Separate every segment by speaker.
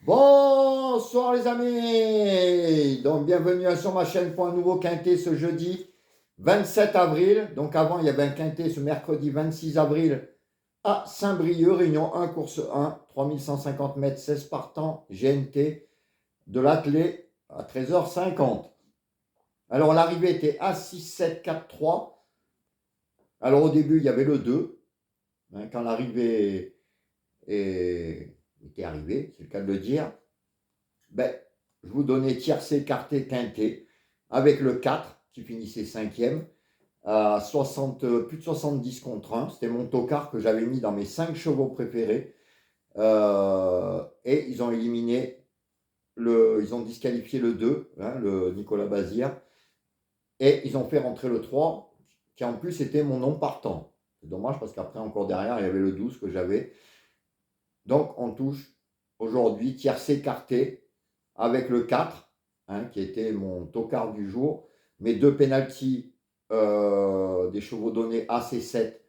Speaker 1: Bonsoir les amis, donc bienvenue sur ma chaîne pour un nouveau quintet ce jeudi 27 avril. Donc avant il y avait un quintet ce mercredi 26 avril à Saint-Brieuc, Réunion 1, course 1, 3150 mètres, 16 partants, GNT de l'attelé à 13h50. Alors l'arrivée était à 6, 7, 4, 3. Alors au début il y avait le 2, quand l'arrivée était arrivée, c'est le cas de le dire. Je vous donnais tiercé, écarté, quinté, avec le 4 qui finissait 5e, à 60, plus de 70 contre 1. C'était mon tocard que j'avais mis dans mes 5 chevaux préférés. Et ils ont éliminé, ils ont disqualifié le 2, le Nicolas Bazir, et ils ont fait rentrer le 3, qui en plus était mon nom partant. C'est dommage parce qu'après, encore derrière, il y avait le 12 que j'avais. Donc, on touche aujourd'hui tiercé, écarté, avec le 4, qui était mon tocard du jour, mes deux pénaltys des chevaux donnés AC7.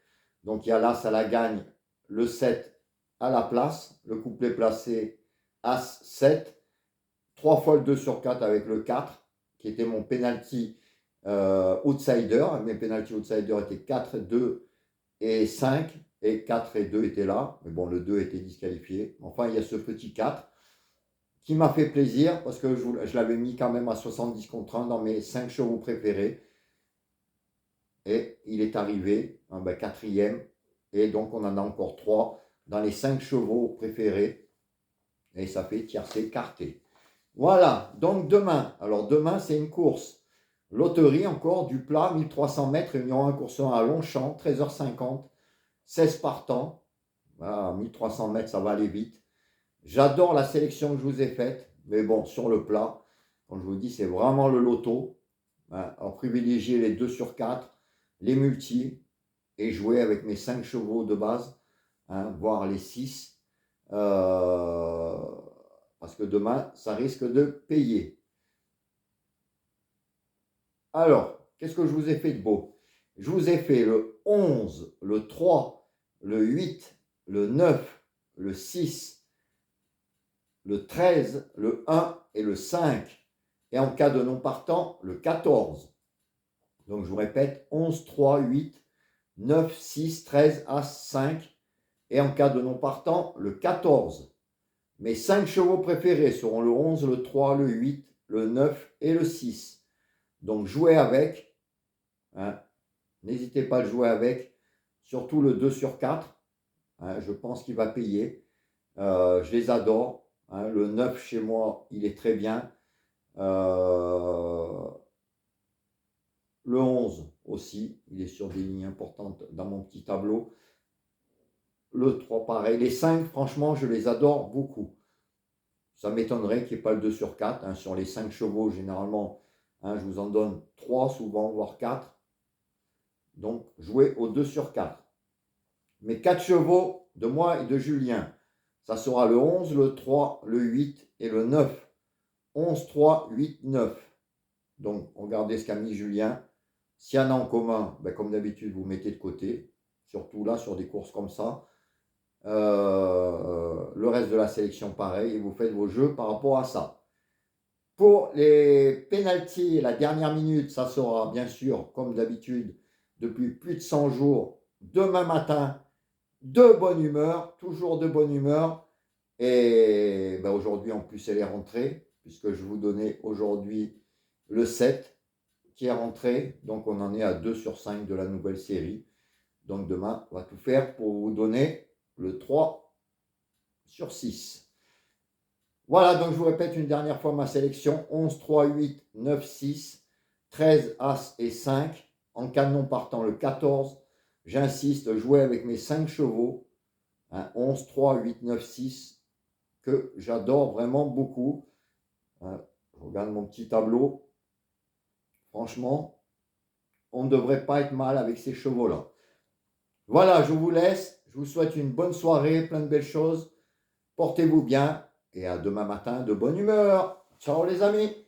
Speaker 1: Donc il y a l'As à la gagne, le 7 à la place, le couplet placé As7, 3 fois le 2 sur 4 avec le 4, qui était mon penalty outsider. Mes penalty outsider étaient 4, 2 et 5, et 4 et 2 étaient là, mais bon, le 2 était disqualifié. Enfin, il y a ce petit 4 qui m'a fait plaisir parce que je l'avais mis quand même à 70 contre 1 dans mes 5 chevaux préférés. Et il est arrivé quatrième. Et donc on en a encore 3 dans les 5 chevaux préférés. Et ça fait tiercé, quarté. Voilà, donc demain. Alors demain c'est une course. Loterie encore, du plat, 1300 mètres, réunion 1, course 1 à Longchamp, 13h50, 16 partants. Voilà, 1300 mètres, ça va aller vite. J'adore la sélection que je vous ai faite, mais bon, sur le plat, comme je vous dis, c'est vraiment le loto. Alors, privilégier les 2 sur 4, les multis, et jouer avec mes 5 chevaux de base, voire les 6, parce que demain, ça risque de payer. Alors, qu'est-ce que je vous ai fait de beau? Je vous ai fait le 11, le 3, le 8, le 9, le 6, le 13, le 1 et le 5. Et en cas de non partant, le 14. Donc je vous répète, 11, 3, 8, 9, 6, 13, As, 5. Et en cas de non partant, le 14. Mes 5 chevaux préférés seront le 11, le 3, le 8, le 9 et le 6. Donc jouez avec. N'hésitez pas à jouer avec. Surtout le 2 sur 4. Je pense qu'il va payer. Je les adore. Le 9 chez moi, il est très bien. Le 11 aussi, il est sur des lignes importantes dans mon petit tableau. Le 3 pareil. Les 5, franchement, je les adore beaucoup. Ça m'étonnerait qu'il n'y ait pas le 2 sur 4. Sur les 5 chevaux, généralement, je vous en donne 3 souvent, voire 4. Donc, jouez au 2 sur 4. Mes 4 chevaux de moi et de Julien, ça sera le 11, le 3, le 8 et le 9. 11, 3, 8, 9. Donc, regardez ce qu'a mis Julien. S'il y en a en commun, comme d'habitude, vous mettez de côté. Surtout là, sur des courses comme ça. Le reste de la sélection, pareil. Et vous faites vos jeux par rapport à ça. Pour les pénaltys, la dernière minute, ça sera bien sûr, comme d'habitude, depuis plus de 100 jours, demain matin, de bonne humeur, toujours de bonne humeur. Et aujourd'hui, en plus, elle est rentrée, puisque je vous donnais aujourd'hui le 7 qui est rentré. Donc, on en est à 2 sur 5 de la nouvelle série. Donc, demain, on va tout faire pour vous donner le 3 sur 6. Voilà, donc je vous répète une dernière fois ma sélection. 11, 3, 8, 9, 6, 13, As et 5. En cas de non partant, le 14. J'insiste, jouer avec mes 5 chevaux. 11, 3, 8, 9, 6, que j'adore vraiment beaucoup. Je regarde mon petit tableau. Franchement, on ne devrait pas être mal avec ces chevaux-là. Voilà, je vous laisse. Je vous souhaite une bonne soirée, plein de belles choses. Portez-vous bien et à demain matin de bonne humeur. Ciao les amis.